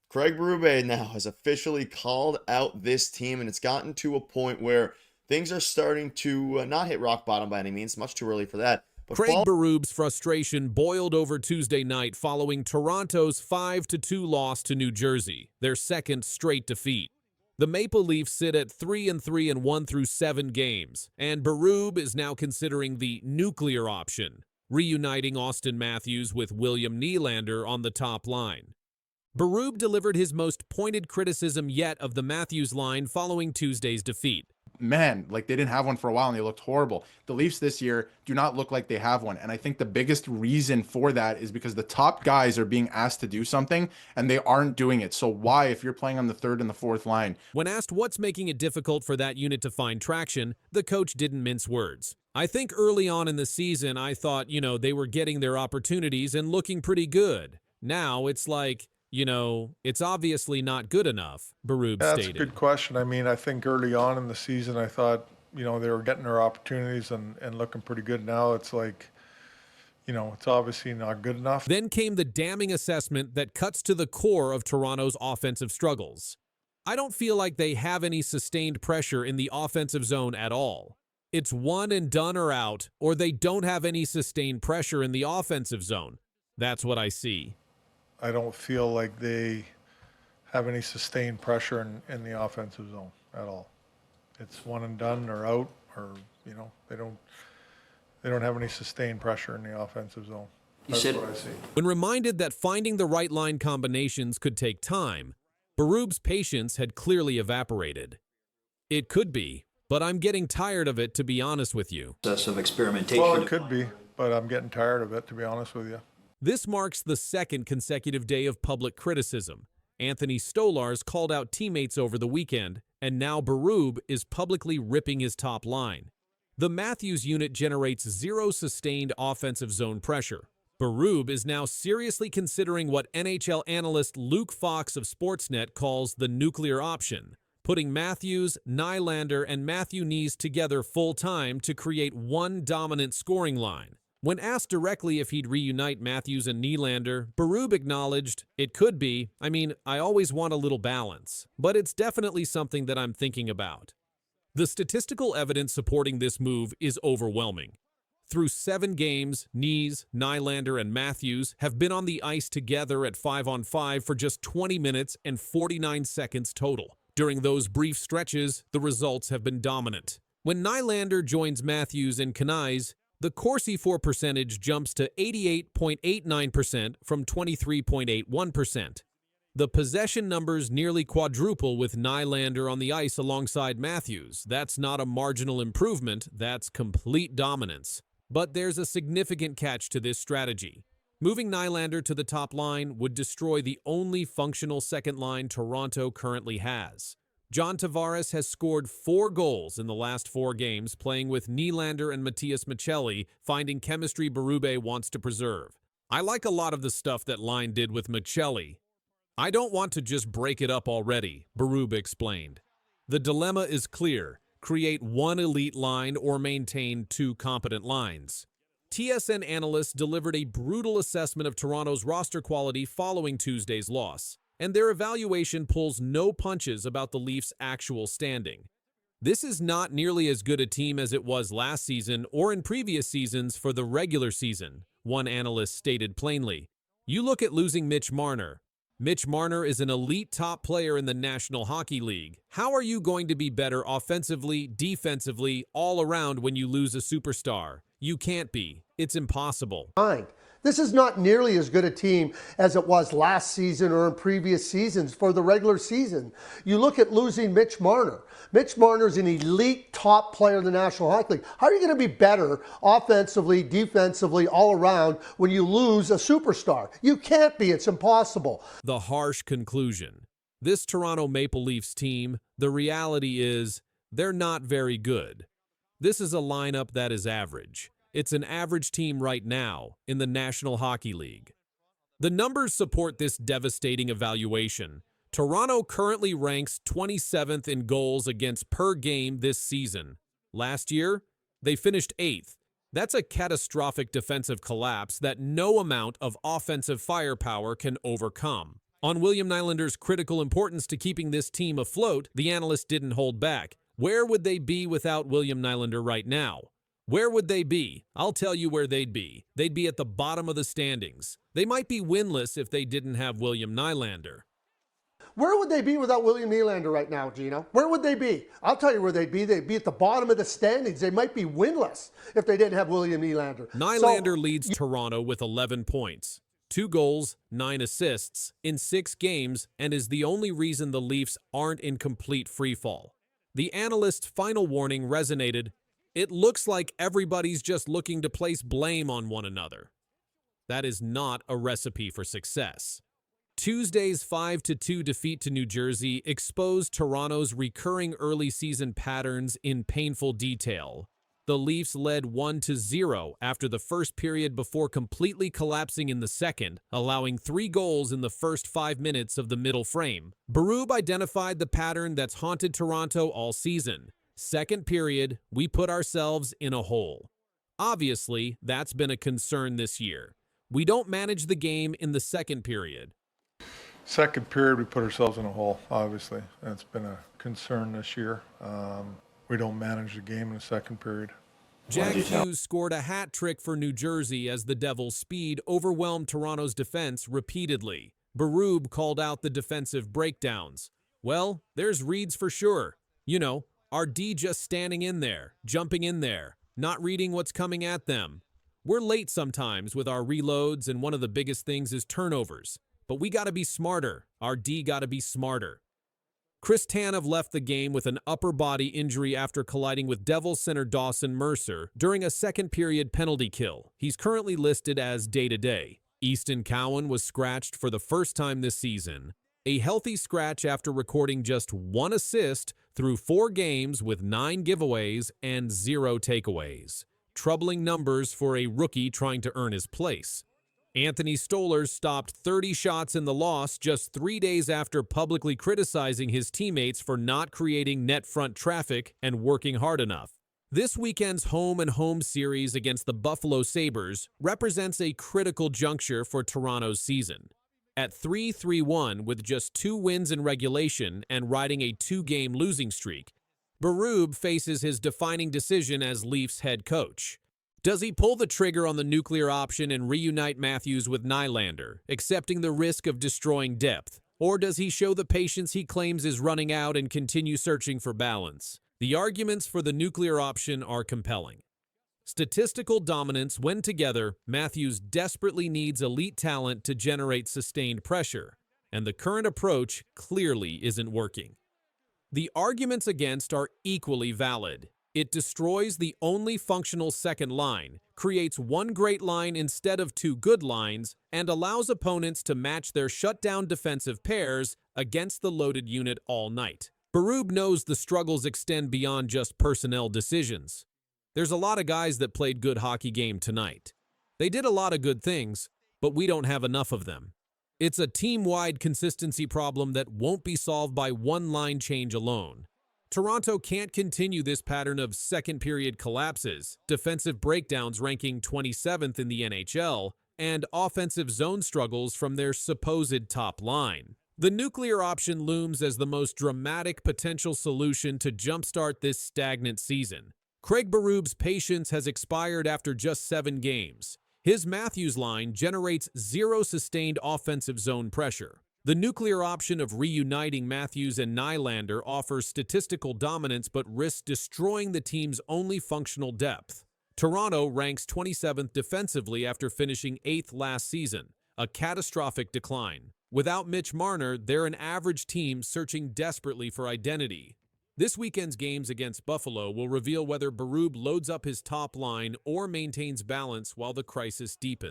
Creg Berube now has officially called out this team, and it's gotten to a point where things are starting to not hit rock bottom by any means. Much too early for that. But Creg Berube's frustration boiled over Tuesday night following Toronto's 5-2 loss to New Jersey, their second straight defeat. The Maple Leafs sit at 3-3 and won through 7 games, and Berube is now considering the nuclear option, reuniting Auston Matthews with William Nylander on the top line. Berube delivered his most pointed criticism yet of the Matthews line following Tuesday's defeat. Man, like they didn't have one for a while and they looked horrible. The Leafs this year do not look like they have one. And I think the biggest reason for that is because the top guys are being asked to do something and they aren't doing it. So why, if you're playing on the third and the fourth line? When asked what's making it difficult for that unit to find traction, the coach didn't mince words. I think early on in the season, I thought, they were getting their opportunities and looking pretty good. Now it's like, it's obviously not good enough, Berube stated. That's a good question. I mean, I think early on in the season, I thought, they were getting their opportunities and looking pretty good. Now it's like, it's obviously not good enough. Then came the damning assessment that cuts to the core of Toronto's offensive struggles. I don't feel like they have any sustained pressure in the offensive zone at all. It's one and done or out, or they don't have any sustained pressure in the offensive zone. That's what I see. I don't feel like they have any sustained pressure in the offensive zone at all. It's one and done or out, or they don't have any sustained pressure in the offensive zone. That's what I see. When reminded that finding the right line combinations could take time, Berube's patience had clearly evaporated. It could be, but I'm getting tired of it, to be honest with you. Of experimentation. Well, it could be, but I'm getting tired of it, to be honest with you. This marks the second consecutive day of public criticism. Anthony Stolarz called out teammates over the weekend, and now Berube is publicly ripping his top line. The Matthews unit generates zero sustained offensive zone pressure. Berube is now seriously considering what NHL analyst Luke Fox of Sportsnet calls the nuclear option, putting Matthews, Nylander, and Matthew Knees together full-time to create one dominant scoring line. When asked directly if he'd reunite Matthews and Nylander, Berube acknowledged, "It could be. I always want a little balance, but it's definitely something that I'm thinking about." The statistical evidence supporting this move is overwhelming. Through 7 games, Knees, Nylander, and Matthews have been on the ice together at 5-on-5 for just 20 minutes and 49 seconds total. During those brief stretches, the results have been dominant. When Nylander joins Matthews and Knies, the Corsi for percentage jumps to 88.89% from 23.81%. The possession numbers nearly quadruple with Nylander on the ice alongside Matthews. That's not a marginal improvement, that's complete dominance. But there's a significant catch to this strategy. Moving Nylander to the top line would destroy the only functional second line Toronto currently has. John Tavares has scored 4 goals in the last 4 games, playing with Nylander and Matias Maccelli, finding chemistry Berube wants to preserve. I like a lot of the stuff that line did with Maccelli. I don't want to just break it up already, Berube explained. The dilemma is clear. Create one elite line or maintain 2 competent lines. TSN analysts delivered a brutal assessment of Toronto's roster quality following Tuesday's loss, and their evaluation pulls no punches about the Leafs' actual standing. This is not nearly as good a team as it was last season or in previous seasons for the regular season, one analyst stated plainly. You look at losing Mitch Marner. Mitch Marner is an elite top player in the National Hockey League. How are you going to be better offensively, defensively, all around when you lose a superstar? You can't be. It's impossible. This is not nearly as good a team as it was last season or in previous seasons for the regular season. You look at losing Mitch Marner. Mitch Marner is an elite top player in the National Hockey League. How are you going to be better offensively, defensively, all around when you lose a superstar? You can't be. It's impossible. The harsh conclusion. This Toronto Maple Leafs team, the reality is, they're not very good. This is a lineup that is average. It's an average team right now in the National Hockey League. The numbers support this devastating evaluation. Toronto currently ranks 27th in goals against per game this season. Last year, they finished 8th. That's a catastrophic defensive collapse that no amount of offensive firepower can overcome. On William Nylander's critical importance to keeping this team afloat, the analyst didn't hold back. Where would they be without William Nylander right now? Where would they be? I'll tell you where they'd be. They'd be at the bottom of the standings. They might be winless if they didn't have William Nylander. Where would they be without William Nylander right now, Gino? Where would they be? I'll tell you where they'd be. They'd be at the bottom of the standings. They might be winless if they didn't have William Nylander. Nylander leads Toronto with 11 points, 2 goals, 9 assists in 6 games, and is the only reason the Leafs aren't in complete freefall. The analyst's final warning resonated. It looks like everybody's just looking to place blame on one another. That is not a recipe for success. Tuesday's 5-2 defeat to New Jersey exposed Toronto's recurring early season patterns in painful detail. The Leafs led 1-0 after the first period before completely collapsing in the second, allowing 3 goals in the first 5 minutes of the middle frame. Berube identified the pattern that's haunted Toronto all season. Second period, we put ourselves in a hole. Obviously, that's been a concern this year. We don't manage the game in the second period. Second period, we put ourselves in a hole, obviously. That's been a concern this year. We don't manage the game in the second period. Jack Hughes scored a hat trick for New Jersey as the Devils' speed overwhelmed Toronto's defense repeatedly. Berube called out the defensive breakdowns. Well, there's reads for sure. You know, our D just standing in there, jumping in there, not reading what's coming at them. We're late sometimes with our reloads, and one of the biggest things is turnovers. But we got to be smarter. Our D got to be smarter. Chris Tanev left the game with an upper body injury after colliding with Devils center Dawson Mercer during a second-period penalty kill. He's currently listed as day-to-day. Easton Cowan was scratched for the first time this season. A healthy scratch after recording just 1 assist through 4 games with 9 giveaways and 0 takeaways. Troubling numbers for a rookie trying to earn his place. Anthony Stolarz stopped 30 shots in the loss just 3 days after publicly criticizing his teammates for not creating net front traffic and working hard enough. This weekend's home-and-home series against the Buffalo Sabres represents a critical juncture for Toronto's season. At 3-3-1 with just 2 wins in regulation and riding a 2-game losing streak, Berube faces his defining decision as Leafs head coach. Does he pull the trigger on the nuclear option and reunite Matthews with Nylander, accepting the risk of destroying depth? Or does he show the patience he claims is running out and continue searching for balance? The arguments for the nuclear option are compelling. Statistical dominance when together, Matthews desperately needs elite talent to generate sustained pressure, and the current approach clearly isn't working. The arguments against are equally valid. It destroys the only functional second line, creates 1 great line instead of 2 good lines, and allows opponents to match their shutdown defensive pairs against the loaded unit all night. Berube knows the struggles extend beyond just personnel decisions. There's a lot of guys that played good hockey game tonight. They did a lot of good things, but we don't have enough of them. It's a team-wide consistency problem that won't be solved by 1 line change alone. Toronto can't continue this pattern of second-period collapses, defensive breakdowns ranking 27th in the NHL, and offensive zone struggles from their supposed top line. The nuclear option looms as the most dramatic potential solution to jumpstart this stagnant season. Creg Berube's patience has expired after just 7 games. His Matthews line generates 0 sustained offensive zone pressure. The nuclear option of reuniting Matthews and Nylander offers statistical dominance but risks destroying the team's only functional depth. Toronto ranks 27th defensively after finishing 8th last season, a catastrophic decline. Without Mitch Marner, they're an average team searching desperately for identity. This weekend's games against Buffalo will reveal whether Berube loads up his top line or maintains balance while the crisis deepens.